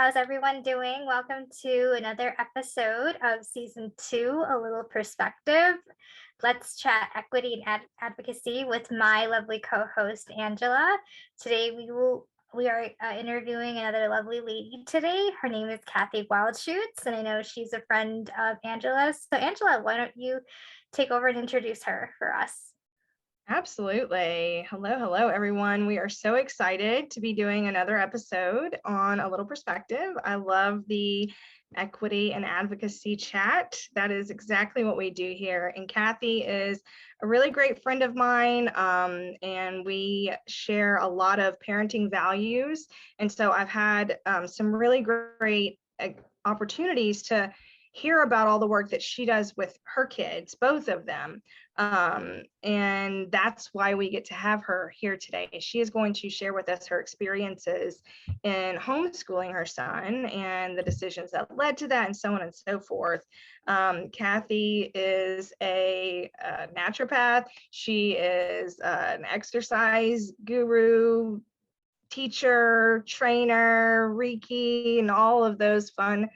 How's everyone doing? Welcome to another episode of season 2, A Little Perspective. Let's chat equity and advocacy with my lovely co-host Angela. Today we are interviewing another lovely lady today. Her name is Cathy Wildschuetz, and I know she's a friend of Angela's. So Angela, why don't you take over and introduce her for us? Absolutely. Hello, everyone. We are so excited to be doing another episode on A Little Perspective. I love the equity and advocacy chat. That is exactly what we do here. And Cathy is a really great friend of mine, and we share a lot of parenting values. And so I've had some really great opportunities to hear about all the work that she does with her kids, both of them. And that's why we get to have her here today. She is going to share with us her experiences in homeschooling her son and the decisions that led to that and so on and so forth. Cathy is a naturopath. She is an exercise guru, teacher, trainer, Reiki, and all of those fun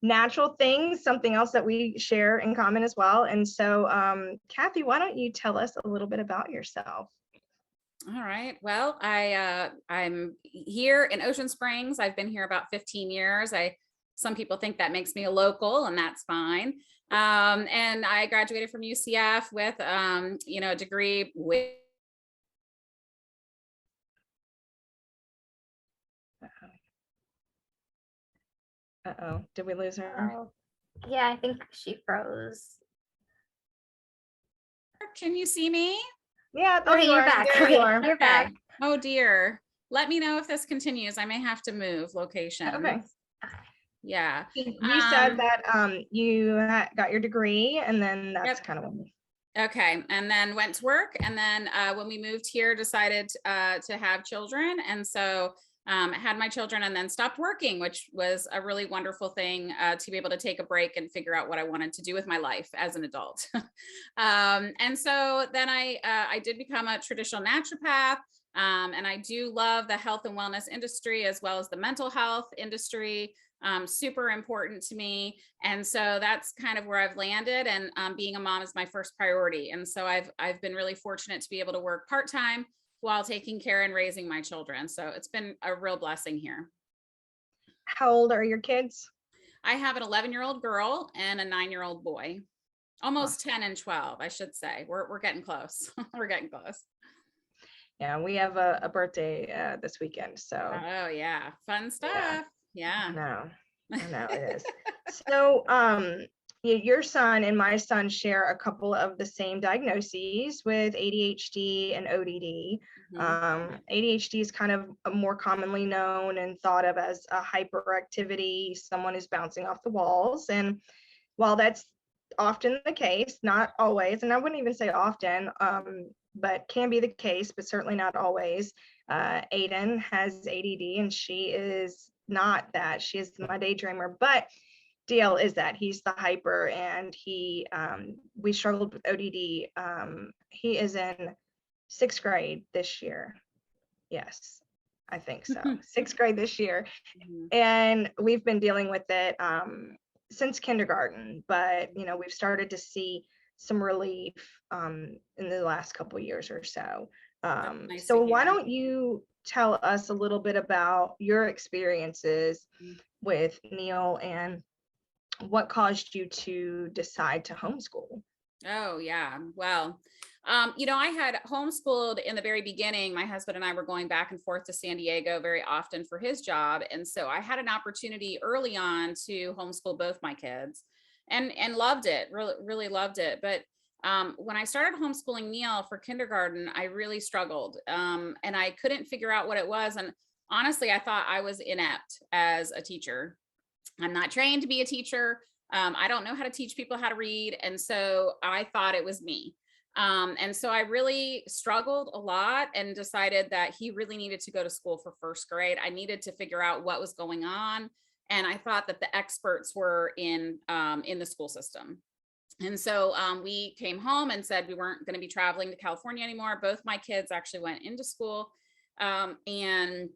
natural things, something else that we share in common as well. And so, Cathy, why don't you tell us a little bit about yourself? All right. Well, I'm here in Ocean Springs. I've been here about 15 years. Some people think that makes me a local, and that's fine. And I graduated from UCF with a degree with Uh-oh, did we lose her? Oh, yeah, I think she froze. Can you see me? Yeah, there Okay, you you're are. back. There you are. You're back. Oh dear. Let me know if this continues. I may have to move location. Okay. Yeah. You said that you got your degray, and then that's kind of when. Okay, and then went to work, and then when we moved here, decided to have children, and so had my children, and then stopped working, which was a really wonderful thing to be able to take a break and figure out what I wanted to do with my life as an adult. And so then I did become a traditional naturopath, and I do love the health and wellness industry as well as the mental health industry. Super important to me. And so that's kind of where I've landed, and being a mom is my first priority. And so I've been really fortunate to be able to work part-time while taking care and raising my children. So it's been a real blessing here. How old are your kids? I have an 11-year-old girl and a 9-year-old boy. Almost 10 and 12, I should say. We're getting close. We're getting close. Yeah, we have a birthday this weekend. So oh yeah, fun stuff. Yeah. I know it is. So your son and my son share a couple of the same diagnoses with ADHD and ODD. ADHD is kind of more commonly known and thought of as a hyperactivity, someone who's bouncing off the walls. And while that's often the case, not always, and I wouldn't even say often, but can be the case, but certainly not always. Aiden has ADD, and she is not that. She is my daydreamer, but deal is that he's the hyper, and we struggled with ODD. He is in 6th grade this year. Yes, I think so. 6th grade this year. And we've been dealing with it since kindergarten, but we've started to see some relief in the last couple of years or so. So why don't you tell us a little bit about your experiences with Neil and what caused you to decide to homeschool? Oh, yeah. Well, I had homeschooled in the very beginning. My husband and I were going back and forth to San Diego very often for his job. And so I had an opportunity early on to homeschool both my kids and loved it, really, really loved it. But when I started homeschooling Neil for kindergarten, I really struggled, and I couldn't figure out what it was. And honestly, I thought I was inept as a teacher. I'm not trained to be a teacher. I don't know how to teach people how to read. And so I thought it was me. And so I really struggled a lot and decided that he really needed to go to school for 1st grade. I needed to figure out what was going on. And I thought that the experts were in the school system. And so we came home and said we weren't going to be traveling to California anymore. Both my kids actually went into school and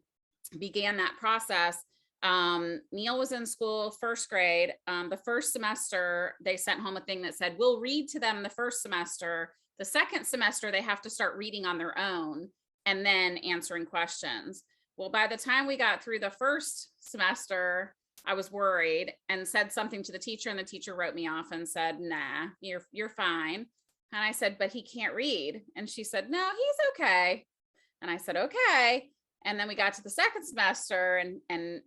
began that process. Neil was in school, first grade. The first semester, they sent home a thing that said, we'll read to them the first semester. The second semester, they have to start reading on their own and then answering questions. Well, by the time we got through the first semester, I was worried and said something to the teacher, and the teacher wrote me off and said, nah, you're fine. And I said, but he can't read. And she said, no, he's okay. And I said, okay. And then we got to the second semester, and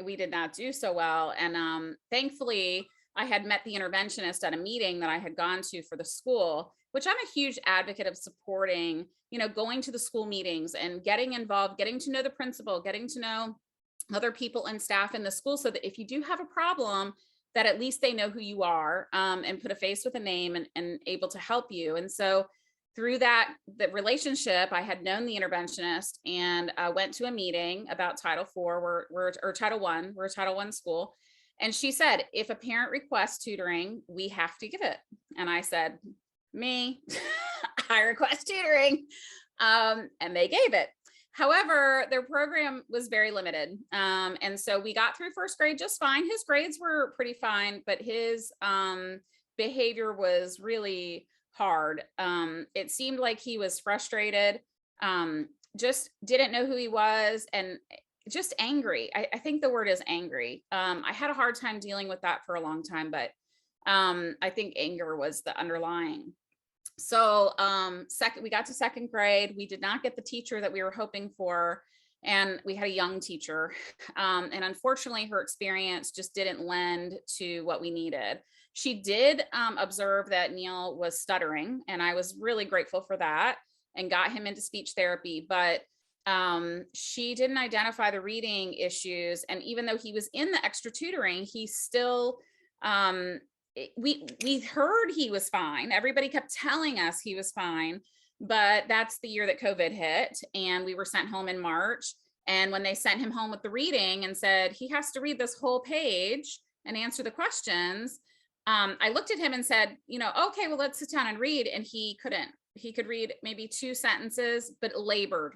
we did not do so well. And thankfully, I had met the interventionist at a meeting that I had gone to for the school, which I'm a huge advocate of supporting, going to the school meetings and getting involved, getting to know the principal, getting to know other people and staff in the school, so that if you do have a problem, that at least they know who you are, and put a face with a name, and able to help you. And so through the relationship, I had known the interventionist, and went to a meeting about Title IV, or Title I. We're a Title I school. And she said, if a parent requests tutoring, we have to give it. And I said, me, I request tutoring. And they gave it. However, their program was very limited. And so we got through first grade just fine. His grades were pretty fine, but his behavior was really hard. It seemed like he was frustrated, just didn't know who he was, and just angry. I think the word is angry. I had a hard time dealing with that for a long time, but I think anger was the underlying. So we got to second grade. We did not get the teacher that we were hoping for, and we had a young teacher. And unfortunately, her experience just didn't lend to what we needed. She did observe that Neil was stuttering, and I was really grateful for that, and got him into speech therapy. But she didn't identify the reading issues. And even though he was in the extra tutoring, he still, we heard he was fine. Everybody kept telling us he was fine, but that's the year that COVID hit, and we were sent home in March. And when they sent him home with the reading and said he has to read this whole page and answer the questions, I looked at him and said, okay, well, let's sit down and read. And he couldn't. He could read maybe 2 sentences, but labored.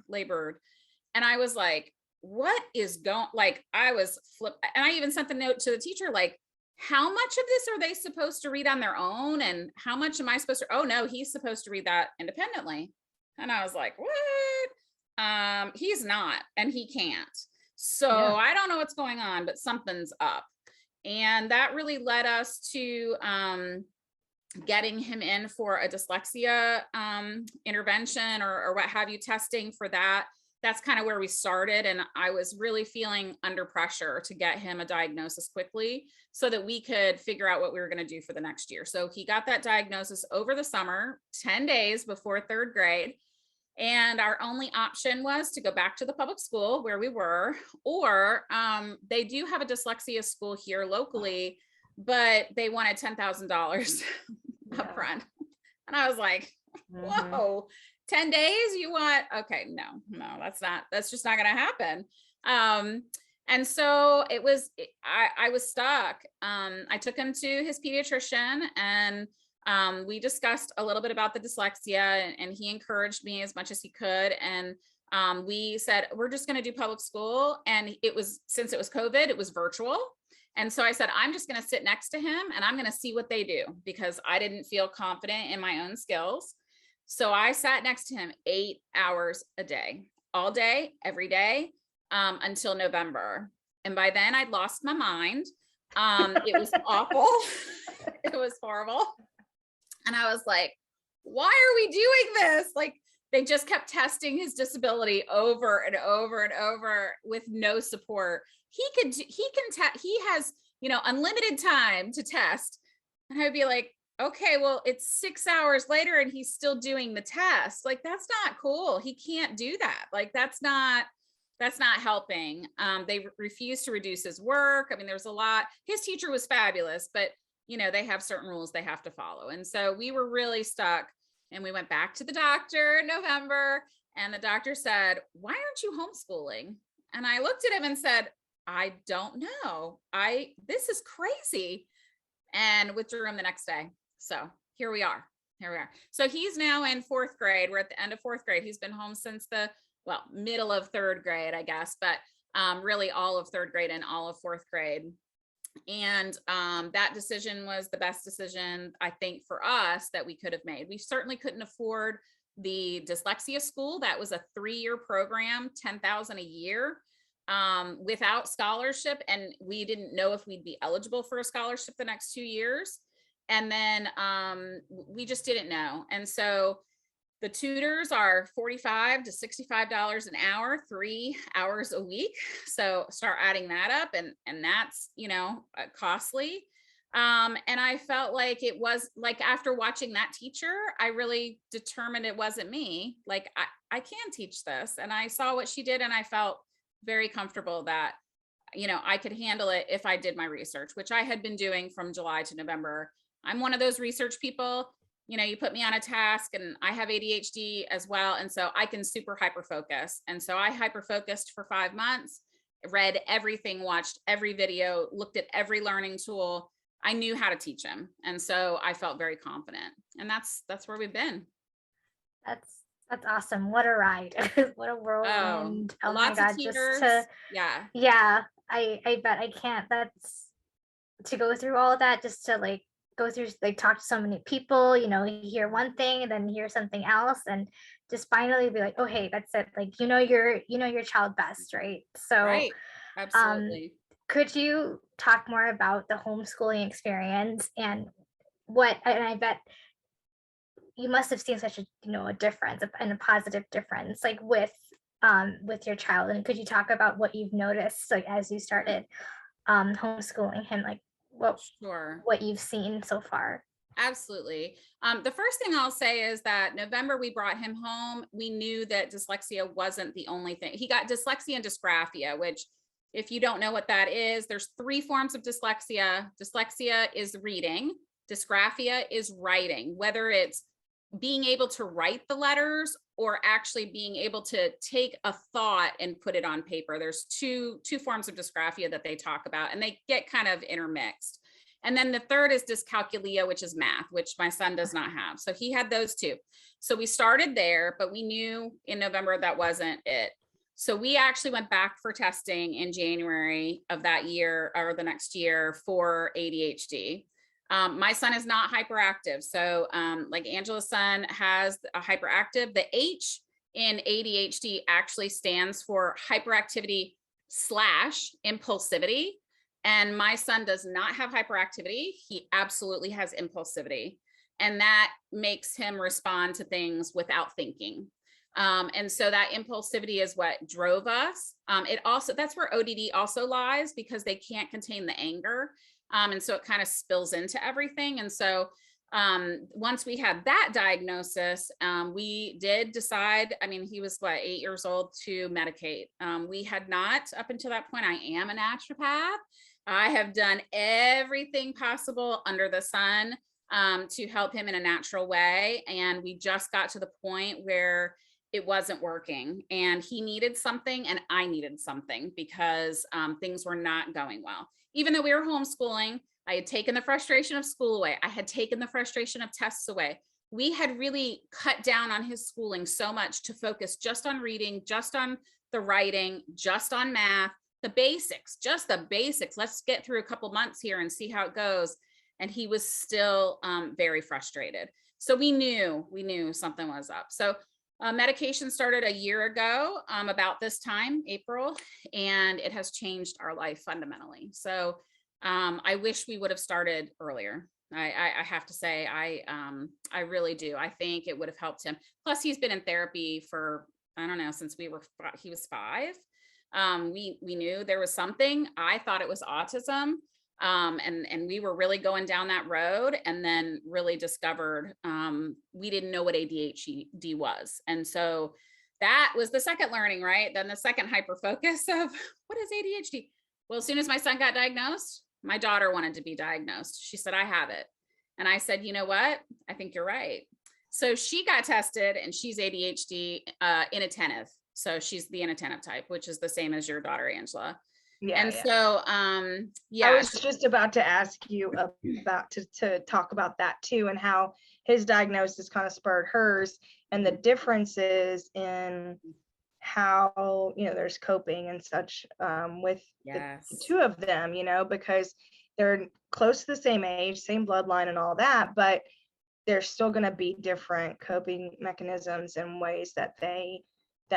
And I was like, what is going, like, I was flipped. And I even sent the note to the teacher, like, how much of this are they supposed to read on their own? And how much am I supposed to, oh no, he's supposed to read that independently. And I was like, what? He's not, and he can't. So yeah. I don't know what's going on, but something's up. And that really led us to getting him in for a dyslexia intervention, or what have you, testing for that. That's kind of where we started. And I was really feeling under pressure to get him a diagnosis quickly, so that we could figure out what we were going to do for the next year. So he got that diagnosis over the summer, 10 days before third grade. And our only option was to go back to the public school where we were, or they do have a dyslexia school here locally, but they wanted $10,000 up front. And I was like, whoa, 10 days you want? Okay, no, that's just not going to happen. And so I was stuck. I took him to his pediatrician, and we discussed a little bit about the dyslexia, and he encouraged me as much as he could. And we said, we're just going to do public school. And since it was COVID, it was virtual. And so I said, I'm just going to sit next to him, and I'm going to see what they do, because I didn't feel confident in my own skills. So I sat next to him 8 hours a day, all day, every day, until November. And by then I'd lost my mind. It was awful. It was horrible. And I was like, why are we doing this? Like, they just kept testing his disability over and over and over with no support. He has, unlimited time to test. And I'd be like, okay, well, it's 6 hours later and he's still doing the test. Like, that's not cool. He can't do that. Like, that's not helping. They refused to reduce his work. I mean, there's a lot. His teacher was fabulous, but they have certain rules they have to follow. And so we were really stuck, and we went back to the doctor in November, and the doctor said, why aren't you homeschooling? And I looked at him and said, I don't know. This is crazy, and withdrew him the next day. So here we are. So he's now in 4th grade. We're at the end of 4th grade. He's been home since the middle of 3rd grade, I guess. But really all of third grade and all of fourth grade. And that decision was the best decision, I think, for us that we could have made. We certainly couldn't afford the dyslexia school. That was a 3-year program, $10,000 a year, without scholarship. And we didn't know if we'd be eligible for a scholarship the next 2 years. And then we just didn't know. And so the tutors are $45 to $65 an hour, 3 hours a week. So start adding that up, and that's, costly. And I felt like it was like, after watching that teacher, I really determined it wasn't me. Like, I can teach this. And I saw what she did, and I felt very comfortable that, I could handle it if I did my research, which I had been doing from July to November. I'm one of those research people. You put me on a task, and I have ADHD as well. And so I can super hyper focus. And so I hyper focused for 5 months, read everything, watched every video, looked at every learning tool. I knew how to teach him. And so I felt very confident. And that's where we've been. That's awesome. What a ride. What a whirlwind. Oh my God. Yeah. I bet I can't. That's to go through all of that, just to go through, talk to so many people, you hear one thing and then hear something else, and just finally be like, oh, hey, that's it. Your child best, right? So right. Absolutely. Could you talk more about the homeschooling experience and I bet you must have seen such a difference and a positive difference, with your child. And could you talk about what you've noticed, as you started homeschooling him, what you've seen so far? Absolutely. The first thing I'll say is that November we brought him home. We knew that dyslexia wasn't the only thing. He got dyslexia and dysgraphia, which, if you don't know what that is, there's 3 forms of dyslexia. Dyslexia is reading. Dysgraphia is writing, whether it's being able to write the letters or actually being able to take a thought and put it on paper. There's two forms of dysgraphia that they talk about, and they get kind of intermixed. And then the third is dyscalculia, which is math, which my son does not have. So he had those 2. So we started there, but we knew in November that wasn't it. So we actually went back for testing in January of that year, or the next year, for ADHD. My son is not hyperactive. So like Angela's son has a hyperactive. The H in ADHD actually stands for hyperactivity / impulsivity. And my son does not have hyperactivity. He absolutely has impulsivity. And that makes him respond to things without thinking. And so that impulsivity is what drove us. That's where ODD also lies, because they can't contain the anger. And so it kind of spills into everything. And so once we had that diagnosis, we did decide, he was 8 years old, to medicate. We had not, up until that point. I am a naturopath. I have done everything possible under the sun to help him in a natural way. And we just got to the point where it wasn't working, and he needed something and I needed something, because things were not going well. Even though we were homeschooling, I had taken the frustration of school away. I had taken the frustration of tests away. We had really cut down on his schooling so much to focus just on reading, just on the writing, just on math, just the basics. Let's get through a couple months here and see how it goes. And he was still very frustrated. So we knew something was up. So medication started a year ago, about this time, April, and it has changed our life fundamentally. So I wish we would have started earlier. I have to say, I really do. I think it would have helped him. Plus, he's been in therapy for, I don't know, since he was 5. We knew there was something. I thought it was autism. And we were really going down that road, and then really discovered we didn't know what ADHD was. And so that was the second learning, right? Then the second hyper focus of what is ADHD? Well, as soon as my son got diagnosed, my daughter wanted to be diagnosed. She said, I have it. And I said, you know what? I think you're right. So she got tested, and she's ADHD inattentive. So she's the inattentive type, which is the same as your daughter, Angela. So, I was just about to ask you about to talk about that too, and how his diagnosis kind of spurred hers, and the differences in how, there's coping and such with the two of them, because they're close to the same age, same bloodline and all that, but there's still going to be different coping mechanisms and ways that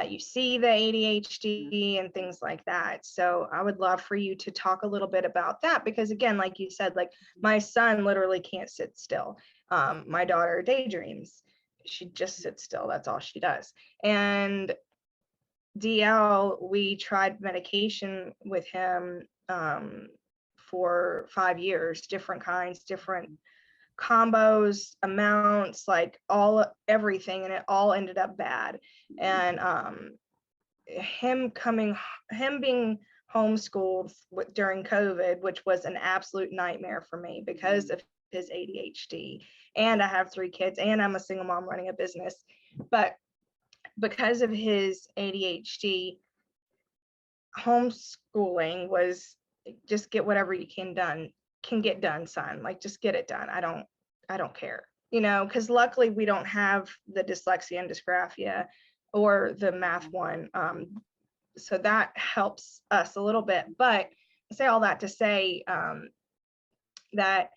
you see the ADHD and things like that. So I would love for you to talk a little bit about that, because again, like you said, like my son literally can't sit still. My daughter daydreams. She just sits still. That's all she does. And DL, we tried medication with him for 5 years, different kinds, different combos, amounts, like everything, and it all ended up bad. And him being homeschooled during COVID, which was an absolute nightmare for me because of his ADHD, and I have 3 kids, and I'm a single mom running a business, but because of his ADHD, homeschooling was just get whatever you can get done, son. Like, just get it done. I don't care, because luckily we don't have the dyslexia and dysgraphia or the math one. So that helps us a little bit. But I say all that to say that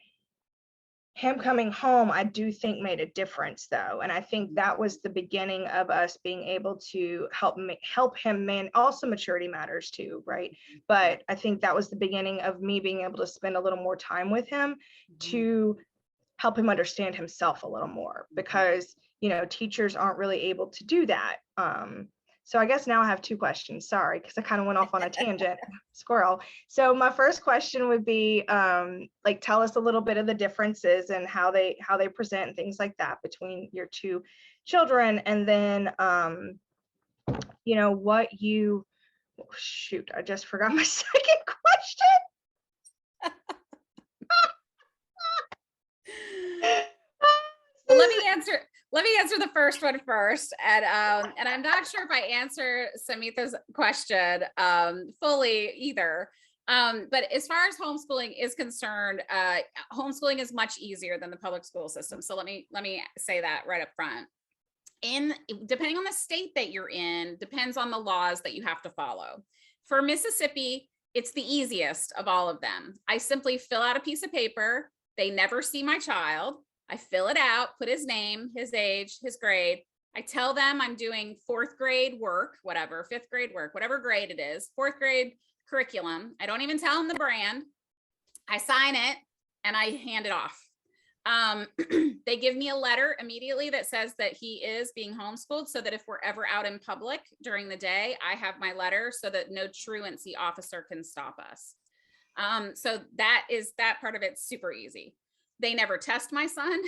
him coming home, I do think made a difference, though. And I think that was the beginning of us being able to help him, also maturity matters too, right? But I think that was the beginning of me being able to spend a little more time with him to help him understand himself a little more, because, teachers aren't really able to do that. So I guess now I have 2 questions. Sorry, because I kind of went off on a tangent, squirrel. So my first question would be, tell us a little bit of the differences and how they present and things like that between your 2 children. And then, shoot, I just forgot my second question. Well, let me answer the first one first. And I'm not sure if I answer Samyuktha's question fully either. But as far as homeschooling is concerned, homeschooling is much easier than the public school system. So let me say that right up front. Depending on the state that you're in, depends on the laws that you have to follow. For Mississippi, it's the easiest of all of them. I simply fill out a piece of paper. They never see my child. I fill it out, put his name, his age, his grade. I tell them I'm doing 4th grade work, whatever, 5th grade work, whatever grade it is, 4th grade curriculum. I don't even tell them the brand. I sign it and I hand it off. They give me a letter immediately that says that he is being homeschooled, so that if we're ever out in public during the day, I have my letter so that no truancy officer can stop us. So that part of it's super easy. They never test my son.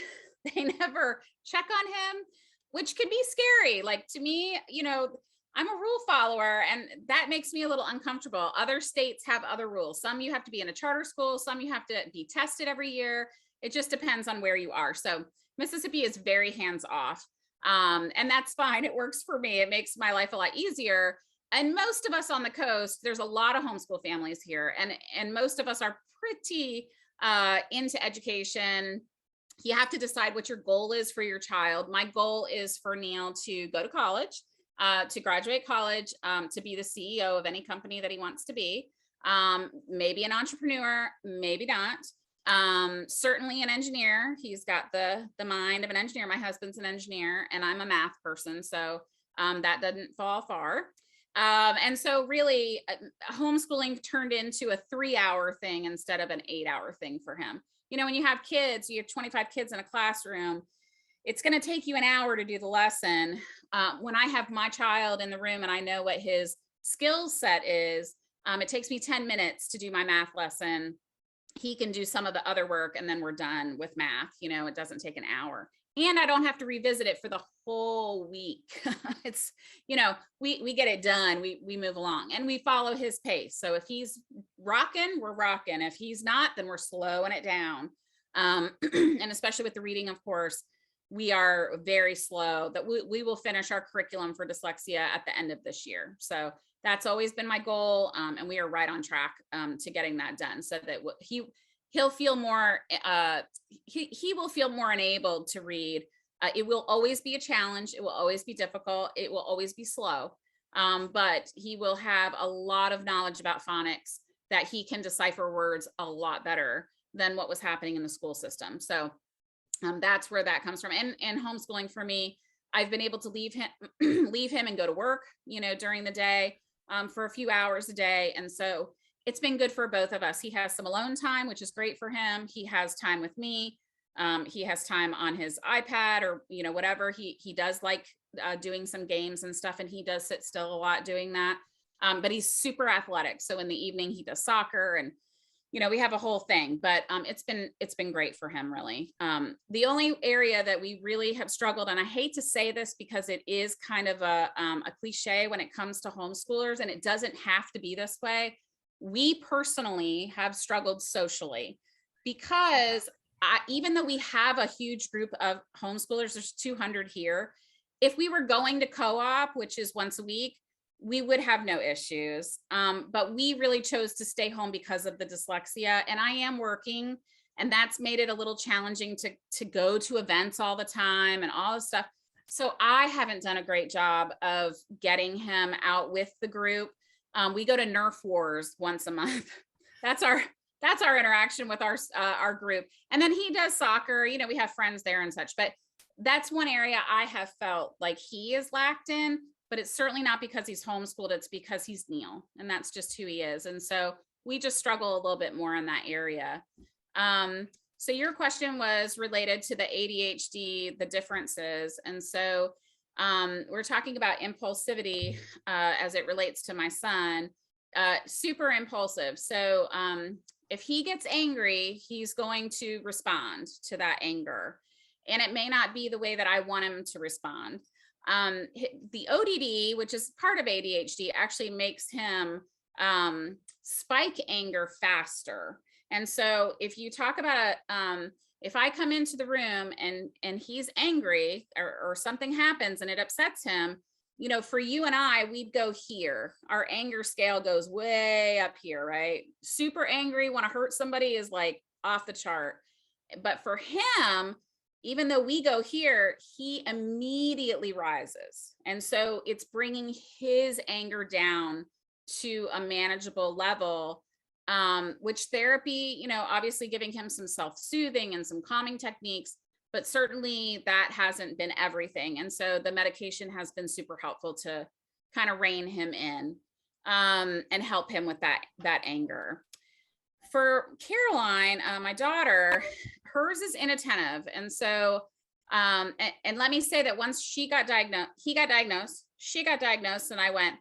They never check on him, which can be scary. Like, to me, I'm a rule follower, and that makes me a little uncomfortable. Other states have other rules. Some you have to be in a charter school. Some you have to be tested every year. It just depends on where you are. So Mississippi is very hands off. And that's fine. It works for me. It makes my life a lot easier. And most of us on the coast, there's a lot of homeschool families here. And most of us are pretty into education. You have to decide what your goal is for your child. My goal is for Neil to go to college, to graduate college, to be the CEO of any company that he wants to be. Maybe an entrepreneur, maybe not. Certainly an engineer. He's got the mind of an engineer. My husband's an engineer, and I'm a math person, so that doesn't fall far. And so really homeschooling turned into a 3-hour thing instead of an 8-hour thing for him. When you have kids, you have 25 kids in a classroom, it's going to take you an hour to do the lesson. When I have my child in the room and I know what his skill set is, it takes me 10 minutes to do my math lesson. He can do some of the other work, and then we're done with math. It doesn't take an hour. And I don't have to revisit it for the whole week. It's, we get it done. We move along and we follow his pace. So if he's rocking, we're rocking. If he's not, then we're slowing it down. And especially with the reading, of course, we are very slow. That we will finish our curriculum for dyslexia at the end of this year. So that's always been my goal. And we are right on track to getting that done, so that he'll feel more, he will feel more enabled to read. It will always be a challenge. It will always be difficult. It will always be slow. but he will have a lot of knowledge about phonics that he can decipher words a lot better than what was happening in the school system. So that's where that comes from. And homeschooling for me, I've been able to leave him and go to work, during the day, for a few hours a day. And so it's been good for both of us. He has some alone time, which is great for him. He has time with me. He has time on his iPad or, whatever. He does like doing some games and stuff, and he does sit still a lot doing that. But he's super athletic. So in the evening he does soccer, and we have a whole thing, but it's been great for him, really. The only area that we really have struggled, and I hate to say this because it is kind of a cliche when it comes to homeschoolers, and it doesn't have to be this way. We personally have struggled socially because even though we have a huge group of homeschoolers, there's 200 here. If we were going to co-op, which is once a week, we would have no issues. But we really chose to stay home because of the dyslexia, and I am working, and that's made it a little challenging to go to events all the time and all this stuff. So I haven't done a great job of getting him out with the group. We go to Nerf Wars once a month. That's our interaction with our group. And then he does soccer, we have friends there and such, but that's one area I have felt like he is lacked in, but it's certainly not because he's homeschooled. It's because he's Neil, and that's just who he is. And so we just struggle a little bit more in that area. So your question was related to the ADHD, the differences. And so we're talking about impulsivity as it relates to my son, super impulsive. So if he gets angry, he's going to respond to that anger. And it may not be the way that I want him to respond. The ODD, which is part of ADHD, actually makes him spike anger faster. And so if you talk about if I come into the room and he's angry or something happens and it upsets him, for you and I, we'd go here. Our anger scale goes way up here, right? Super angry, want to hurt somebody is like off the chart. But for him, even though we go here, he immediately rises. And so it's bringing his anger down to a manageable level, which therapy, obviously giving him some self-soothing and some calming techniques, but certainly that hasn't been everything. And so the medication has been super helpful to kind of rein him in and help him with that anger. For Caroline, my daughter, hers is inattentive. And so, and let me say that once he got diagnosed, and I went,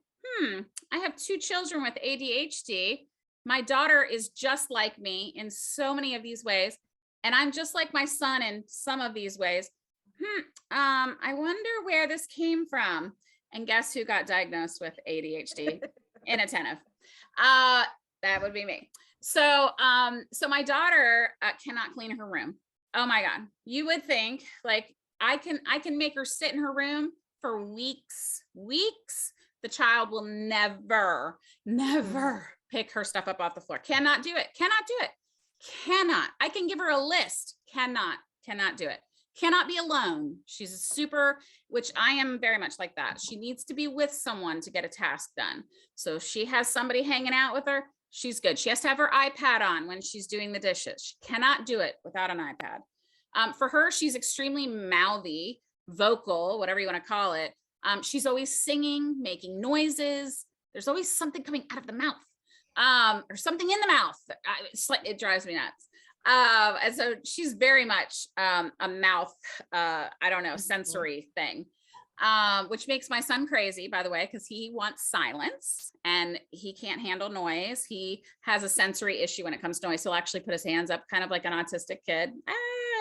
I have 2 children with ADHD. My daughter is just like me in so many of these ways. And I'm just like my son in some of these ways. I wonder where this came from. And guess who got diagnosed with ADHD? Inattentive. That would be me. So my daughter cannot clean her room. Oh my God. You would think like I can make her sit in her room for weeks. The child will never pick her stuff up off the floor. Cannot do it. Cannot. I can give her a list. Cannot do it. Cannot be alone. She's a super, which I am very much like that. She needs to be with someone to get a task done. So if she has somebody hanging out with her, she's good. She has to have her iPad on when she's doing the dishes. She cannot do it without an iPad. For her, she's extremely mouthy, vocal, whatever you want to call it. She's always singing, making noises. There's always something coming out of the mouth. Or something in the mouth. It drives me nuts. And so she's very much a mouth, sensory thing, which makes my son crazy, by the way, because he wants silence and he can't handle noise. He has a sensory issue when it comes to noise. He'll actually put his hands up, kind of like an autistic kid.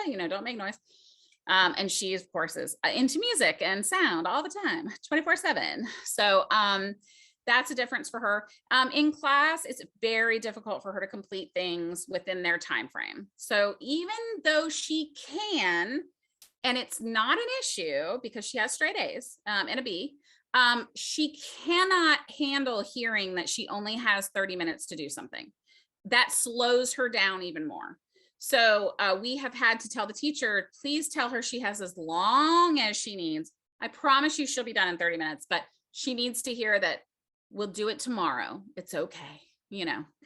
Don't make noise. And she, of course, is into music and sound all the time, 24/7. So that's a difference for her. In class, it's very difficult for her to complete things within their time frame. So even though she can, and it's not an issue because she has straight A's and a B, she cannot handle hearing that she only has 30 minutes to do something. That slows her down even more. So we have had to tell the teacher, please tell her she has as long as she needs. I promise you she'll be done in 30 minutes, but she needs to hear that we'll do it tomorrow. It's okay,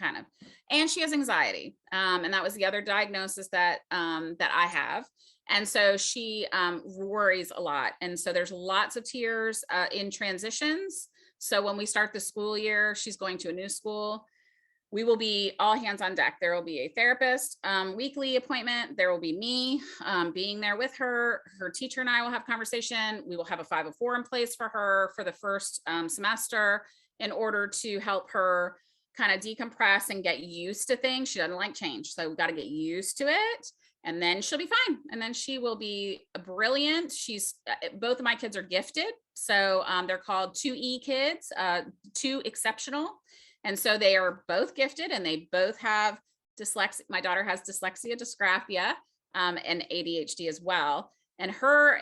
kind of. And she has anxiety. And that was the other diagnosis that I have. And so she worries a lot. And so there's lots of tears in transitions. So when we start the school year, she's going to a new school. We will be all hands on deck. There will be a therapist weekly appointment. There will be me being there with her. Her teacher and I will have conversation. We will have a 504 in place for her for the first semester in order to help her kind of decompress and get used to things. She doesn't like change. So we've got to get used to it. And then she'll be fine. And then she will be brilliant. Both of my kids are gifted. So they're called 2E kids, 2 exceptional. And so they are both gifted and they both have dyslexia. My daughter has dyslexia, dysgraphia, and ADHD as well. And her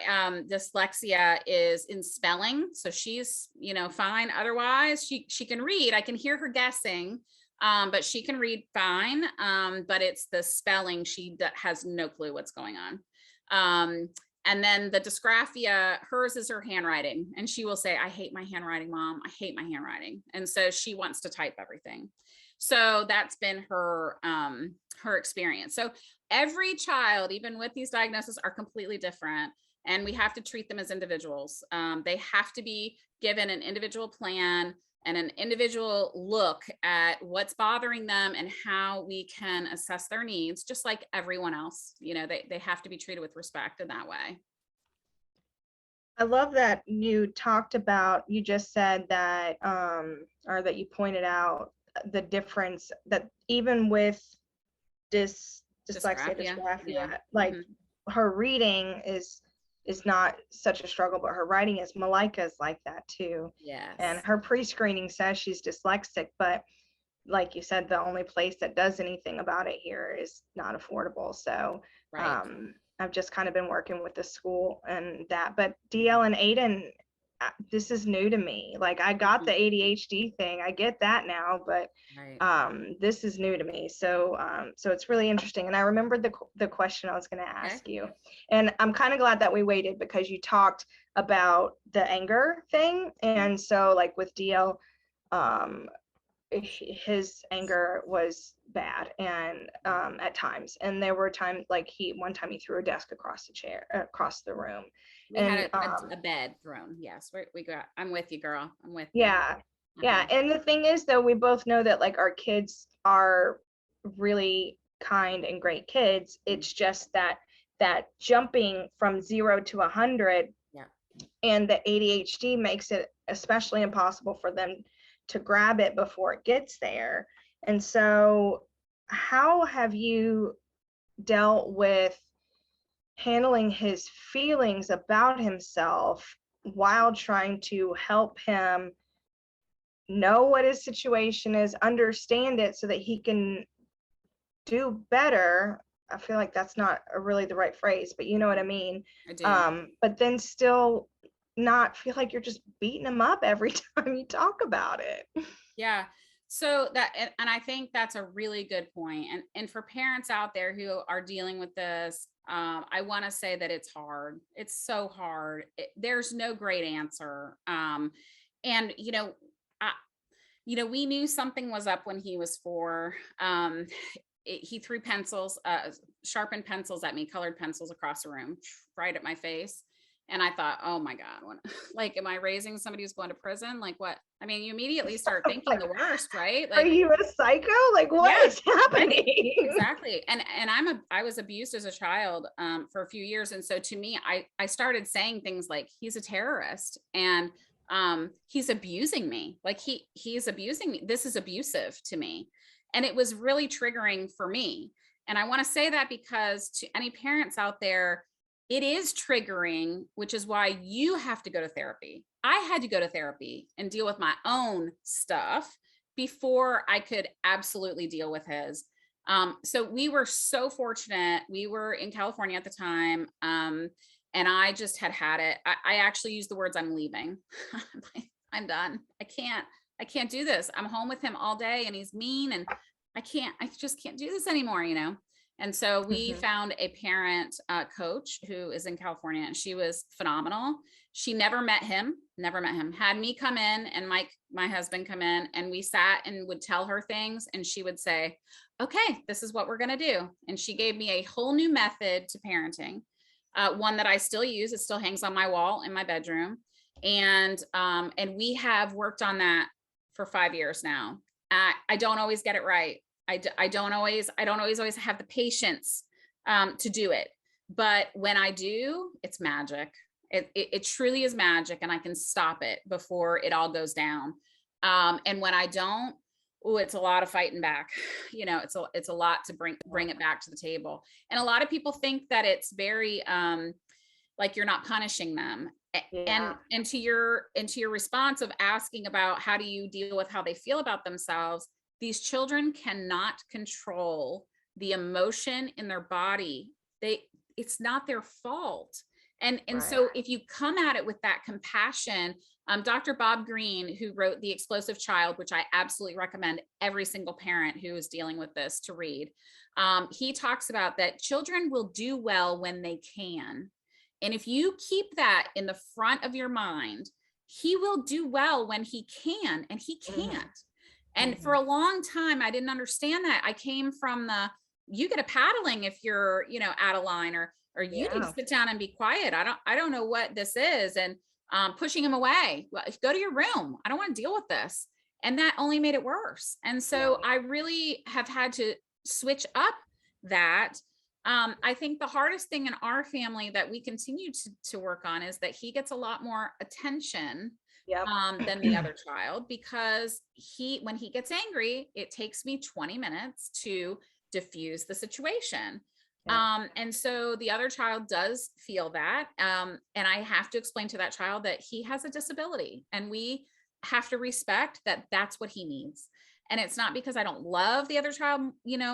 dyslexia is in spelling. So she's, fine. Otherwise, she can read. I can hear her guessing, but she can read fine. But it's the spelling. She has no clue what's going on. And then the dysgraphia, hers is her handwriting. And she will say, I hate my handwriting, Mom. I hate my handwriting. And so she wants to type everything. So that's been her experience. So every child, even with these diagnoses, are completely different. And we have to treat them as individuals. They have to be given an individual plan and an individual look at what's bothering them and how we can assess their needs, just like everyone else. They have to be treated with respect in that way. I love that you just said that, or that you pointed out the difference that even with dyslexia, dysgraphia, like her reading is not such a struggle, but her writing is. Malika's like that too. Yes. And her pre-screening says she's dyslexic, but like you said, the only place that does anything about it here is not affordable. So right. I've just kind of been working with the school and that, but DL and Aiden, this is new to me. Like I got the ADHD thing, I get that now, but right. This is new to me. So so it's really interesting. And I remembered the question I was going to ask you, and I'm kind of glad that we waited because you talked about the anger thing. And so like with DL, his anger was bad and at times, and there were times like one time he threw a desk across the room. We had a bed thrown. Yes, I'm with you, girl. I'm with you. Yeah. And the thing is, though, we both know that like our kids are really kind and great kids. It's just that jumping from 0 to 100 and the ADHD makes it especially impossible for them to grab it before it gets there. And so how have you dealt with handling his feelings about himself while trying to help him know what his situation is, understand it so that he can do better? I feel like that's not really the right phrase, but you know what I mean. I do. But then still not feel like you're just beating him up every time you talk about it. Yeah. So and I think that's a really good point. And for parents out there who are dealing with this, I want to say that it's hard. It's so hard. There's no great answer. And we knew something was up when he was 4. He threw pencils, sharpened pencils at me, colored pencils across the room, right at my face. And I thought, oh my God, like, am I raising somebody who's going to prison? Like what? I mean, you immediately start thinking the worst, right? Like, are you a psycho? Like what is happening? Exactly. And I was abused as a child for a few years. And so to me, I started saying things like, he's a terrorist and he's abusing me. Like he's abusing me. This is abusive to me. And it was really triggering for me. And I want to say that because to any parents out there, it is triggering, which is why you have to go to therapy. I had to go to therapy and deal with my own stuff before I could absolutely deal with his. So we were so fortunate. We were in California at the time. And I just had it. I actually used the words, I'm leaving. I'm done. I can't do this. I'm home with him all day and he's mean and I just can't do this anymore, And so we Mhm. found a parent coach who is in California, and she was phenomenal. She never met him, had me come in and my husband come in, and we sat and would tell her things, and she would say, okay, this is what we're going to do. And she gave me a whole new method to parenting, one that I still use. It still hangs on my wall in my bedroom. And we have worked on that for 5 years now. I don't always get it right. I don't always have the patience to do it. But when I do, it's magic. It truly is magic, and I can stop it before it all goes down. And when I don't, oh, it's a lot of fighting back. It's a lot to bring it back to the table. And a lot of people think that it's very like you're not punishing them. Yeah. And to your response of asking about how do you deal with how they feel about themselves, these children cannot control the emotion in their body. It's not their fault. And Right. So if you come at it with that compassion, Dr. Bob Greene, who wrote The Explosive Child, which I absolutely recommend every single parent who is dealing with this to read, he talks about that children will do well when they can. And if you keep that in the front of your mind, he will do well when he can, and he can't. And for a long time, I didn't understand that. I came from you get a paddling if you're, out of line, or you need to sit down and be quiet. I don't know what this is. And pushing him away. Well, go to your room. I don't want to deal with this. And that only made it worse. And so I really have had to switch up that. I think the hardest thing in our family that we continue to work on is that he gets a lot more attention than the other child, because when he gets angry, it takes me 20 minutes to diffuse the situation. And so the other child does feel that. And I have to explain to that child that he has a disability, and we have to respect that that's what he needs. And it's not because I don't love the other child,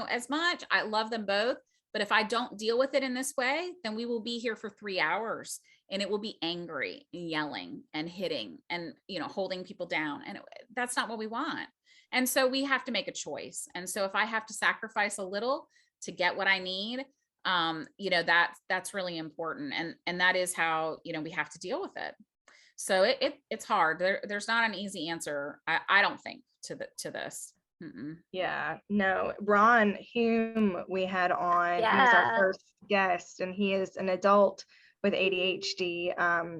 as much. I love them both. But if I don't deal with it in this way, then we will be here for 3 hours, and it will be angry and yelling and hitting and, holding people down. And that's not what we want. And so we have to make a choice. And so if I have to sacrifice a little to get what I need, that's really important. And that is how, we have to deal with it. So it's hard. There's not an easy answer, I don't think, to this. Mm-mm. Yeah, no, Ron Hume we had on, he was our first guest, and he is an adult with ADHD.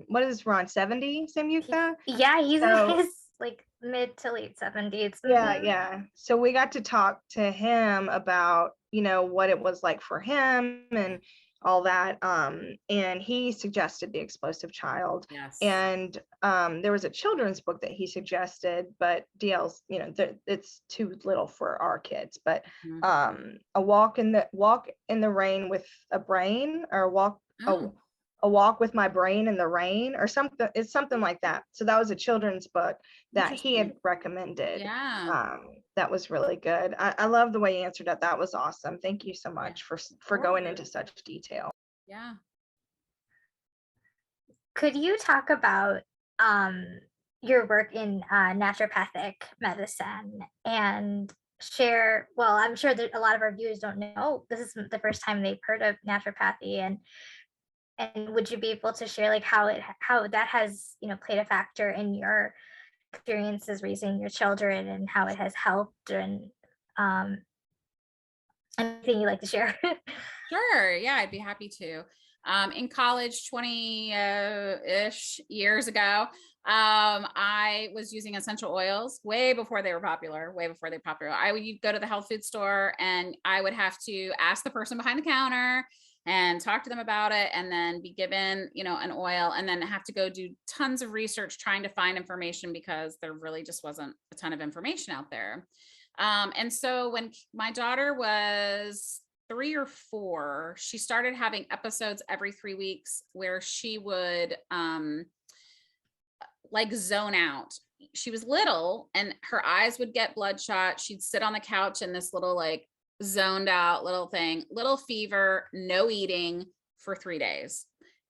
What is Ron, 70, Samyuktha? Yeah, he's in his like mid to late 70s. Yeah. So we got to talk to him about, what it was like for him and all that. And he suggested The Explosive Child. Yes. And there was a children's book that he suggested, but DL's, it's too little for our kids. But a walk in the rain with a brain, or a walk with my brain in the rain, or something. It's something like that. So that was a children's book that he had recommended. Yeah. That was really good. I love the way you answered that. That was awesome. Thank you so much for going into such detail. Yeah. Could you talk about your work in naturopathic medicine and share, well, I'm sure that a lot of our viewers don't know, this is the first time they've heard of naturopathy, and would you be able to share like how that has, played a factor in your experiences raising your children, and how it has helped, and anything you'd like to share? Sure. Yeah, I'd be happy to. In college 20-ish years ago, I was using essential oils way before they were popular, I would go to the health food store, and I would have to ask the person behind the counter and talk to them about it, and then be given, an oil, and then have to go do tons of research trying to find information, because there really just wasn't a ton of information out there. And so when my daughter was 3 or 4, she started having episodes every 3 weeks where she would like zone out. She was little, and her eyes would get bloodshot. She'd sit on the couch in this little like zoned out little thing, little fever, no eating for 3 days.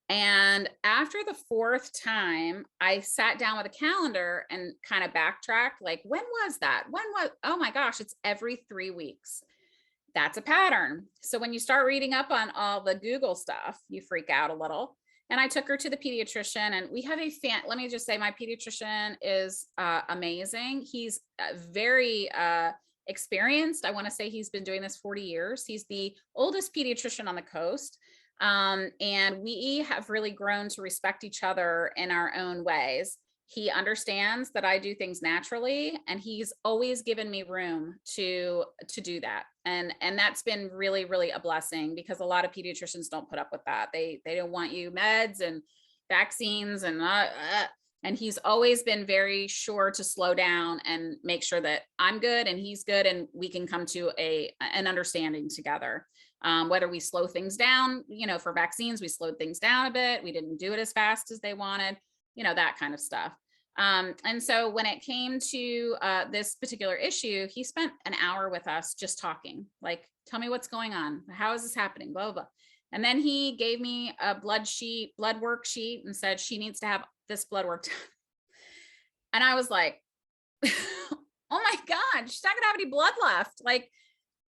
And after the 4th time, I sat down with a calendar and kind of backtracked, like, when was that? Oh my gosh, it's every 3 weeks. that's a pattern. So when you start reading up on all the Google stuff, you freak out a little. And I took her to the pediatrician, and we have let me just say, my pediatrician is amazing. He's very experienced. I want to say he's been doing this 40 years. He's the oldest pediatrician on the coast. And we have really grown to respect each other in our own ways. He understands that I do things naturally, and he's always given me room to do that. And that's been really, really a blessing, because a lot of pediatricians don't put up with that. They don't want you meds and vaccines and he's always been very sure to slow down and make sure that I'm good and he's good, and we can come to an understanding together. Whether we slow things down, for vaccines, we slowed things down a bit. We didn't do it as fast as they wanted. That kind of stuff. And so when it came to this particular issue, he spent an hour with us just talking, like, tell me what's going on. How is this happening? Blah, blah, blah. And then he gave me a blood worksheet and said, she needs to have this blood work done. And I was like, oh my God, she's not gonna have any blood left. Like,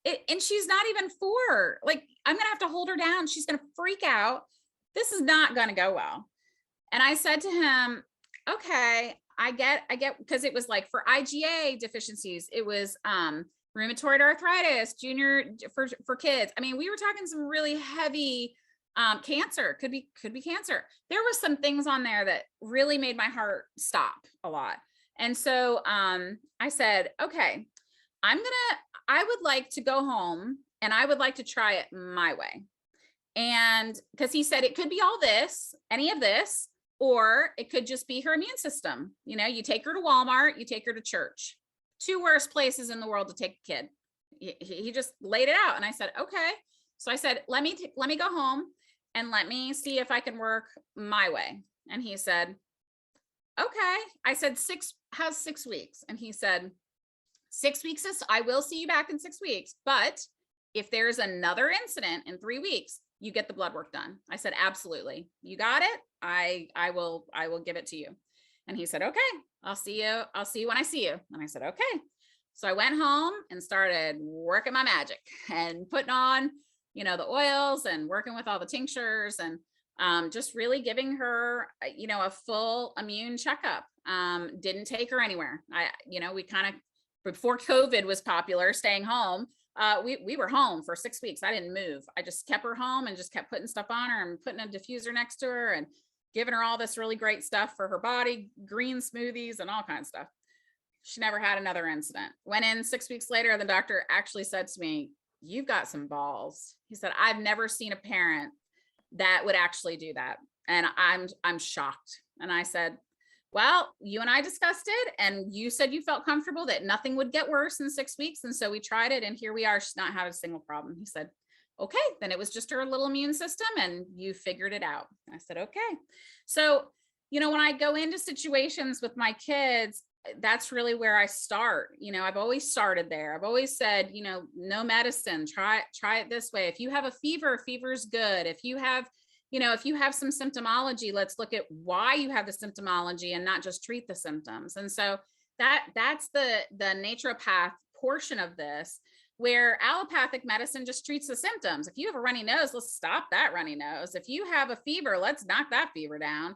and she's not even 4. Like, I'm gonna have to hold her down. She's gonna freak out. This is not gonna go well. And I said to him, okay, I get, because it was like for IgA deficiencies, it was rheumatoid arthritis, for kids. I mean, we were talking some really heavy cancer, could be cancer. There were some things on there that really made my heart stop a lot. And so I said, okay, I would like to go home and I would like to try it my way. And because he said it could be all this, any of this, or it could just be her immune system. You take her to Walmart, you take her to church. 2 worst places in the world to take a kid. He just laid it out. And I said, okay. So I said, let me go home and let me see if I can work my way. And he said, okay. I said, how's 6 weeks? And he said, 6 weeks I will see you back in 6 weeks. But if there's another incident in 3 weeks, you get the blood work done. I said, absolutely. You got it. I will give it to you. And he said, okay, I'll see you when I see you. And I said, okay. So I went home and started working my magic and putting on, the oils and working with all the tinctures and just really giving her, a full immune checkup. Didn't take her anywhere. We kind of, before COVID was popular, staying home, we were home for 6 weeks. I didn't move. I just kept her home and just kept putting stuff on her and putting a diffuser next to her and giving her all this really great stuff for her body, green smoothies and all kinds of stuff. She never had another incident. Went in 6 weeks later, the doctor actually said to me, you've got some balls. He said, I've never seen a parent that would actually do that. And I'm shocked. And I said, well, you and I discussed it, and you said you felt comfortable that nothing would get worse in 6 weeks. And so we tried it, and here we are. She's not had a single problem. He said, okay, then it was just her little immune system and you figured it out. I said, okay. So, when I go into situations with my kids, that's really where I start. I've always started there. I've always said, no medicine, try it this way. If you have a fever's good. If you have some symptomology, let's look at why you have the symptomology and not just treat the symptoms. And so that's the naturopath portion of this, where allopathic medicine just treats the symptoms. If you have a runny nose, let's stop that runny nose. If you have a fever, let's knock that fever down.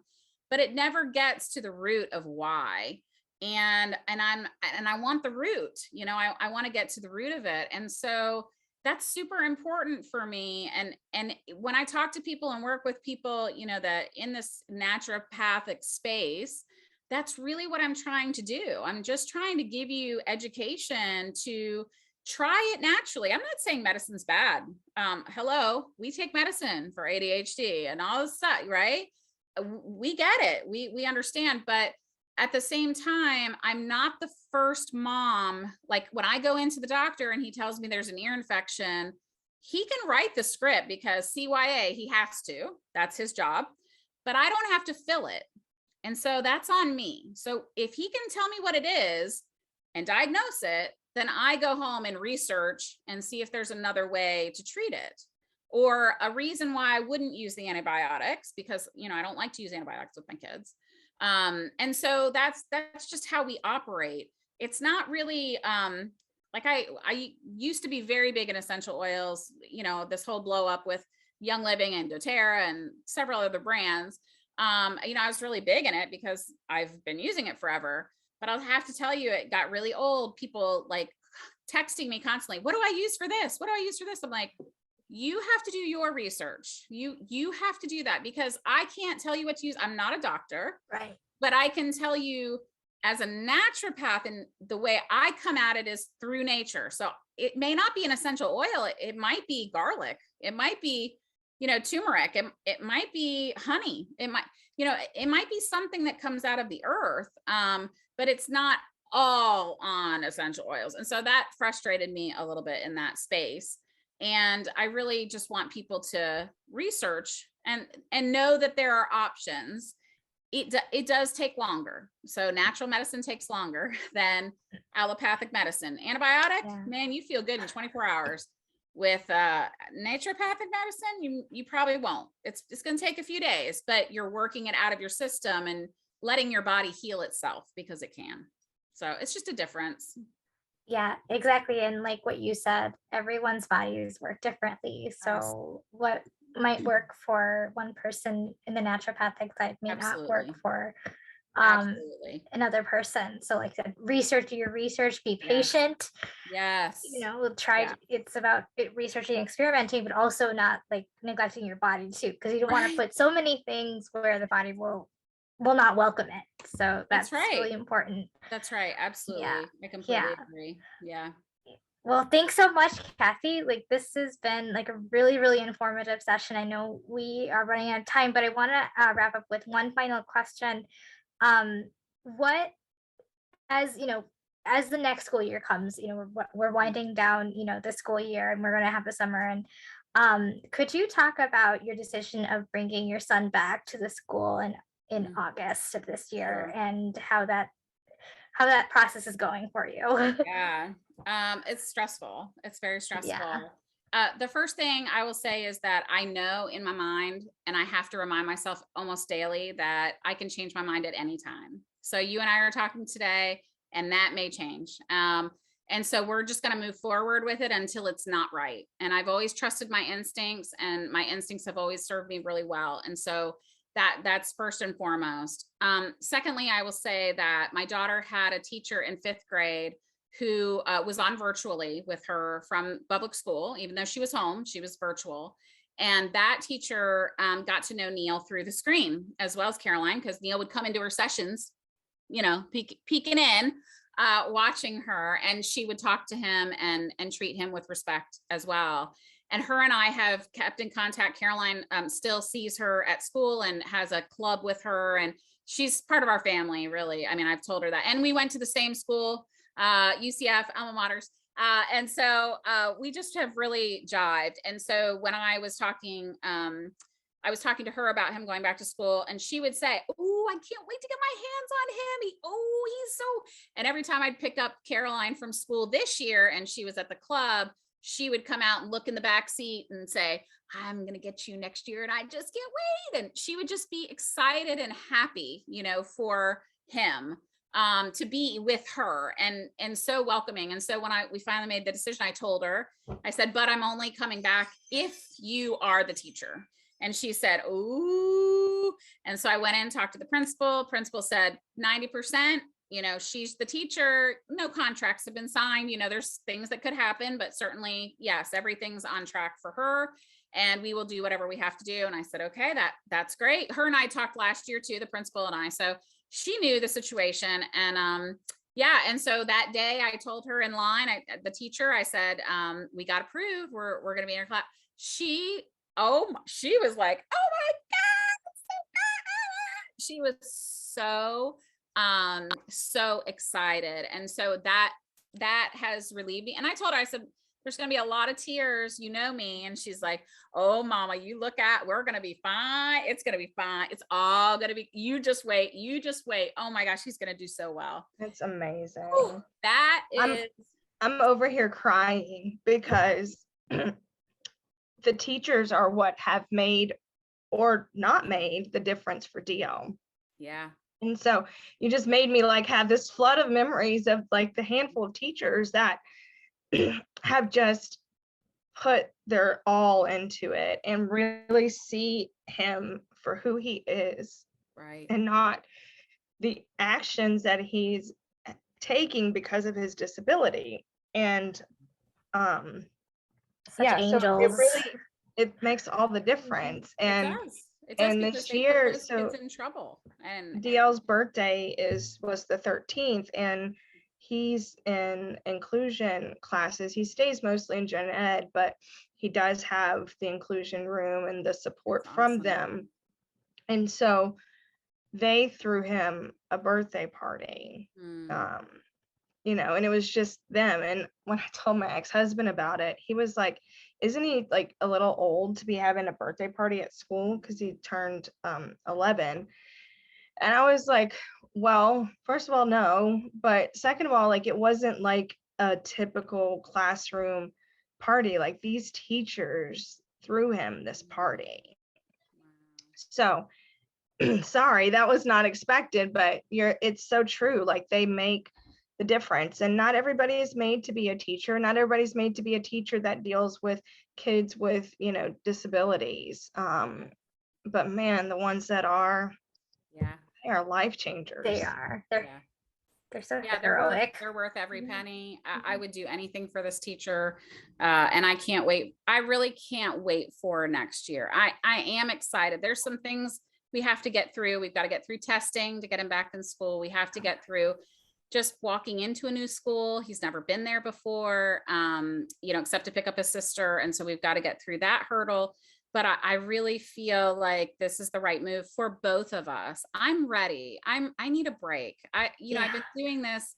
But it never gets to the root of why. And I want the root, I want to get to the root of it. And so that's super important for me. And when I talk to people and work with people, that in this naturopathic space, that's really what I'm trying to do. I'm just trying to give you education to try it naturally. I'm not saying medicine's bad. Hello, we take medicine for ADHD and all this stuff, right? We get it. We understand, but at the same time, I'm not the first mom. Like when I go into the doctor and he tells me there's an ear infection, he can write the script because CYA, he has to, that's his job, but I don't have to fill it. And so that's on me. So if he can tell me what it is and diagnose it, then I go home and research and see if there's another way to treat it, or a reason why I wouldn't use the antibiotics, because, I don't like to use antibiotics with my kids. And so that's just how we operate. It's not really like I used to be very big in essential oils, you know, this whole blow up with Young Living and doTERRA and several other brands. You know, I was really big in it because I've been using it forever, but I'll have to tell you, it got really old. People like texting me constantly, what do I use for this? What do I use for this? I'm like, you have to do your research. You have to do that, because I can't tell you what to use. I'm not a doctor, Right. but I can tell you as a naturopath, and the way I come at it is through nature. So it may not be an essential oil. It might be garlic. It might be, you know, turmeric. It might be honey. It might, you know, it might be something that comes out of the earth. But it's not all on essential oils. And so that frustrated me a little bit in that space. And I really just want people to research and know that there are options. It does take longer. So natural medicine takes longer than allopathic medicine. Antibiotic, man, you feel good in 24 hours. With naturopathic medicine, you probably won't. It's going to take a few days, but you're working it out of your system and letting your body heal itself, because it can. So it's just a difference. Yeah, exactly. And like what you said, everyone's bodies work differently. So what might work for one person in the naturopathic side may not work for another person. So like I said, research your research, be patient. Yes. You know, it's about researching, experimenting, but also not like neglecting your body too, because you don't want to put so many things where the body will not welcome it. So that's right. Really important. That's right. Absolutely. Yeah. I completely agree. Yeah. Well, thanks so much, Cathy. Like, this has been like a really, really informative session. I know we are running out of time, but I want to wrap up with one final question. What, as you know, as the next school year comes, you know, we're winding down, you know, the school year, and we're going to have the summer. And could you talk about your decision of bringing your son back to the school in August of this year, and how that process is going for you? Yeah. It's stressful. It's very stressful. Yeah. The first thing I will say is that I know in my mind, and I have to remind myself almost daily, that I can change my mind at any time. So you and I are talking today, and that may change. And so we're just going to move forward with it until it's not right. And I've always trusted my instincts, and my instincts have always served me really well. And so that's first and foremost. Secondly, I will say that my daughter had a teacher in 5th grade who was on virtually with her from public school. Even though she was home, she was virtual. And that teacher got to know Neil through the screen, as well as Caroline, because Neil would come into her sessions, you know, peeking in, watching her, and she would talk to him and treat him with respect as well. And her and I have kept in contact. Caroline still sees her at school and has a club with her, and she's part of our family, really. I mean, I've told her that. And we went to the same school, UCF, alma maters. And so we just have really jived. And so when I was talking to her about him going back to school, and she would say, "Oh, I can't wait to get my hands on him. He's so," and every time I'd pick up Caroline from school this year and she was at the club, she would come out and look in the back seat and say, "I'm going to get you next year." And I just can't wait. And she would just be excited and happy, you know, for him to be with her, and so welcoming. And so when we finally made the decision, I told her, I said, "But I'm only coming back if you are the teacher." And she said, "Ooh." And so I went in and talked to the principal. Principal said 90%. You know, she's the teacher. No contracts have been signed. You know, there's things that could happen, but certainly, yes, everything's on track for her, and we will do whatever we have to do. And I said, okay, that's great. Her and I talked last year too, the principal and I, so she knew the situation. And yeah, and so that day I told her in line, the teacher, I said, we got approved. We're going to be in her class. She was like, "Oh my God, she was so excited." And so that has relieved me. And I told her, I said, "There's going to be a lot of tears, you know me." And she's like, "Oh, Mama, we're going to be fine. It's going to be fine. It's all going to be, you just wait. Oh my gosh, he's going to do so well." That's amazing. Ooh, I'm over here crying because the teachers are what have made or not made the difference for Dio. Yeah. And so you just made me like have this flood of memories of like the handful of teachers that have just put their all into it and really see him for who he is, Right. and not the actions that he's taking because of his disability. And Such yeah, so angels. it makes all the difference. It And does. It does, because this they put year, those so kids in trouble. And DL's birthday was the 13th, and he's in inclusion classes. He stays mostly in gen ed, but he does have the inclusion room and the support That's from awesome. them. And so they threw him a birthday party. Mm. And it was just them. And when I told my ex-husband about it, he was like, isn't he like a little old to be having a birthday party at school? Because he turned 11. And I was like, well, first of all, no. But second of all, like, it wasn't like a typical classroom party. Like, these teachers threw him this party. So sorry, that was not expected, but it's so true. Like, they make the difference, and not everybody is made to be a teacher. Not everybody's made to be a teacher that deals with kids with, disabilities. But man, the ones that are, Yeah. they are life changers. They are. They're so heroic. They're worth every Mhm. penny. I would do anything for this teacher. And I can't wait. I really can't wait for next year. I am excited. There's some things we have to get through. We've got to get through testing to get him back in school. We have to get through just walking into a new school. He's never been there before, except to pick up his sister. And so we've got to get through that hurdle. But I really feel like this is the right move for both of us. I'm ready. I need a break. I've been doing this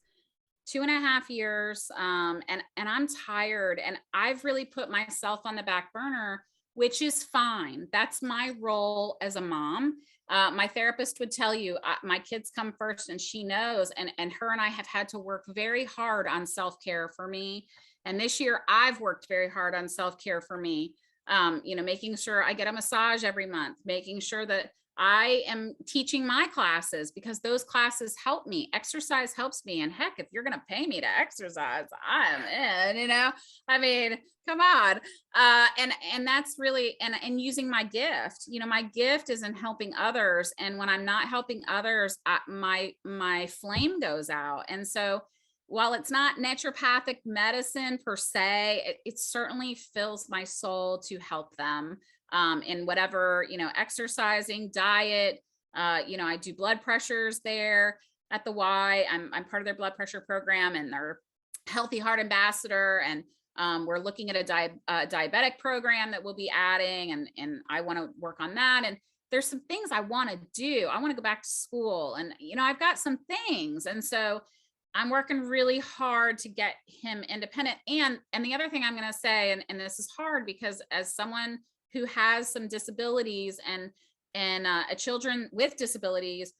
2.5 years, and I'm tired, and I've really put myself on the back burner, which is fine. That's my role as a mom. My therapist would tell you, my kids come first, and she knows, and her and I have had to work very hard on self-care for me. And this year I've worked very hard on self-care for me. Making sure I get a massage every month, making sure that I am teaching my classes, because those classes help me. Exercise helps me. And heck, if you're going to pay me to exercise, I'm in, I mean, come on. And that's really, and using my gift, my gift is in helping others. And when I'm not helping others, my flame goes out. And so while it's not naturopathic medicine per se, it certainly fills my soul to help them in whatever, exercising, diet. I do blood pressures there at the Y. I'm part of their blood pressure program and their Healthy Heart Ambassador. And we're looking at a diabetic program that we'll be adding. And I want to work on that. And there's some things I want to do. I want to go back to school, and, I've got some things. And so I'm working really hard to get him independent. And the other thing I'm going to say, and this is hard because as someone who has some disabilities and children with disabilities,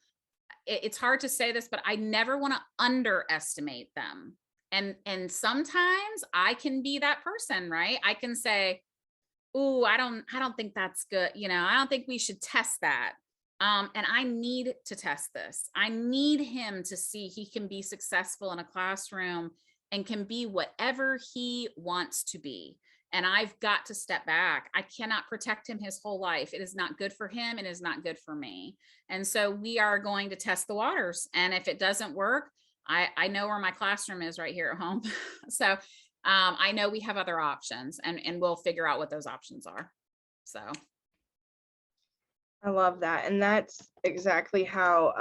it's hard to say this, but I never want to underestimate them. And sometimes I can be that person, right? I can say, "Ooh, I don't think that's good. I don't think we should test that." And I need to test this. I need him to see he can be successful in a classroom and can be whatever he wants to be. And I've got to step back. I cannot protect him his whole life. It is not good for him. It is not good for me. And so we are going to test the waters. And if it doesn't work, I know where my classroom is right here at home. So I know we have other options, and we'll figure out what those options are. So I love that. And that's exactly how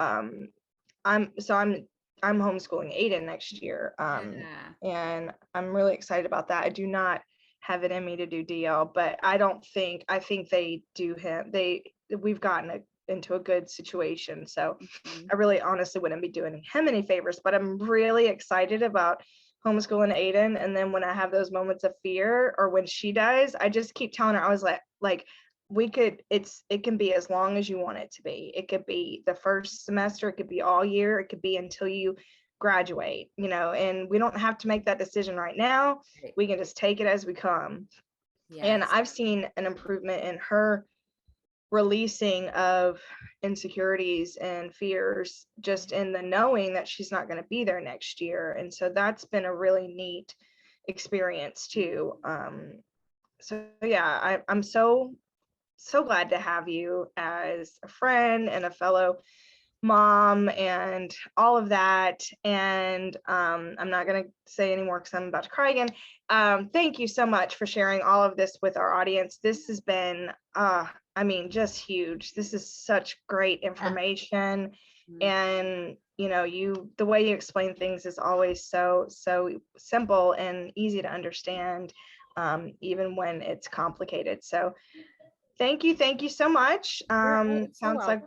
I'm homeschooling Aiden next year. And I'm really excited about that. I do not have it in me to do DL, but I think they do him. We've gotten into a good situation. So I really honestly wouldn't be doing him any favors, but I'm really excited about homeschooling Aiden. And then when I have those moments of fear, or when she does, I just keep telling her, I was like, it can be as long as you want it to be. It could be the first semester, it could be all year, it could be until you graduate, and we don't have to make that decision right now. We can just take it as we come. Yes. And I've seen an improvement in her releasing of insecurities and fears, just in the knowing that she's not going to be there next year. And so that's been a really neat experience too. So yeah, I'm so glad to have you as a friend and a fellow mom and all of that. And I'm not going to say anymore because I'm about to cry again. Thank you so much for sharing all of this with our audience. This has been, I mean, just huge. This is such great information. And the way you explain things is always so simple and easy to understand, even when it's complicated. So thank you so much. Sounds like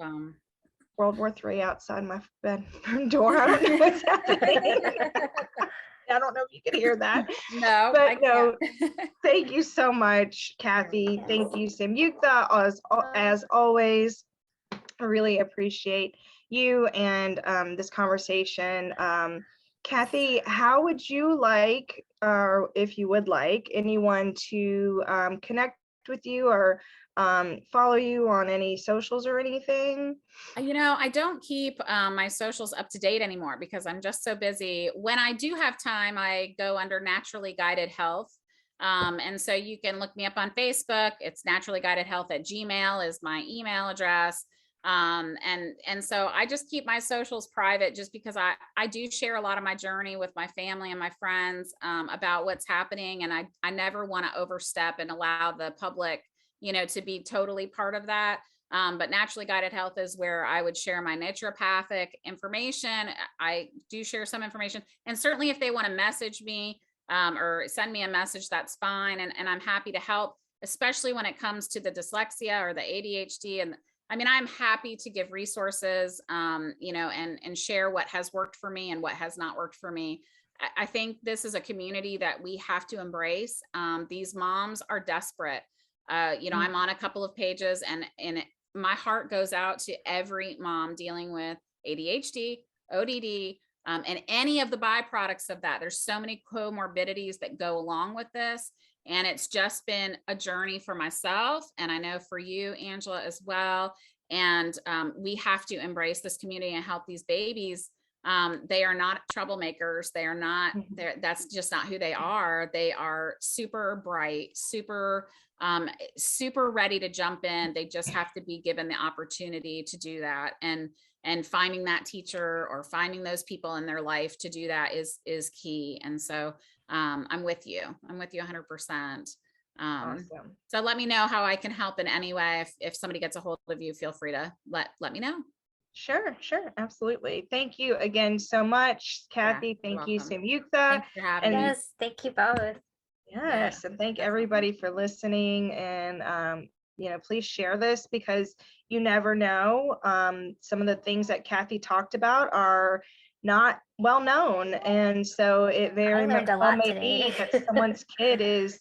World War III outside my bedroom door. I don't know what's happening. I don't know if you can hear that. No, but no, thank you so much, Cathy. Thank you, Samyuktha, as always. I really appreciate you and this conversation. Cathy, how would you like, or if you would like, anyone to connect with you or follow you on any socials or anything? I don't keep my socials up to date anymore because I'm just so busy. When I do have time, I go under Naturally Guided Health. And so you can look me up on Facebook. It's naturallyguidedhealth@gmail is my email address. And so I just keep my socials private just because I do share a lot of my journey with my family and my friends about what's happening. And I never want to overstep and allow the public, to be totally part of that. But Naturally Guided Health is where I would share my naturopathic information. I do share some information, and certainly if they want to message me or send me a message, that's fine. And I'm happy to help, especially when it comes to the dyslexia or the ADHD. And I mean, I'm happy to give resources, and share what has worked for me and what has not worked for me. I think this is a community that we have to embrace. These moms are desperate. I'm on a couple of pages, and my heart goes out to every mom dealing with ADHD, ODD, and any of the byproducts of that. There's so many comorbidities that go along with this. And it's just been a journey for myself. And I know for you, Angela, as well. And we have to embrace this community and help these babies. They are not troublemakers. They are not, that's just not who they are. They are super bright, super ready to jump in. They just have to be given the opportunity to do that. And finding that teacher or finding those people in their life to do that is key. And so I'm with you 100%. Awesome. So let me know how I can help in any way. If somebody gets a hold of you, feel free to let me know. Sure. Absolutely. Thank you again so much, Cathy. Thank you, Samyuktha. Thanks for having me. Yes, thank you both. Yes, and thank everybody for listening. And please share this because you never know. Some of the things that Cathy talked about are not well known, and so it very much may be that someone's kid is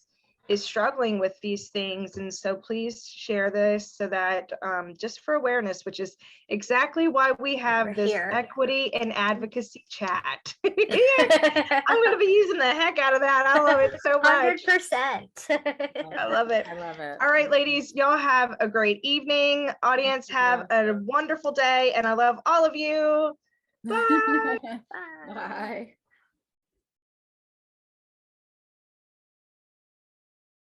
struggling with these things. And so please share this so that just for awareness, which is exactly why we have this equity and advocacy chat. I'm going to be using the heck out of that. I love it so much. 100%. I love it. I love it. All right, ladies, y'all have a great evening. Audience, have a wonderful day. And I love all of you. Bye. Bye.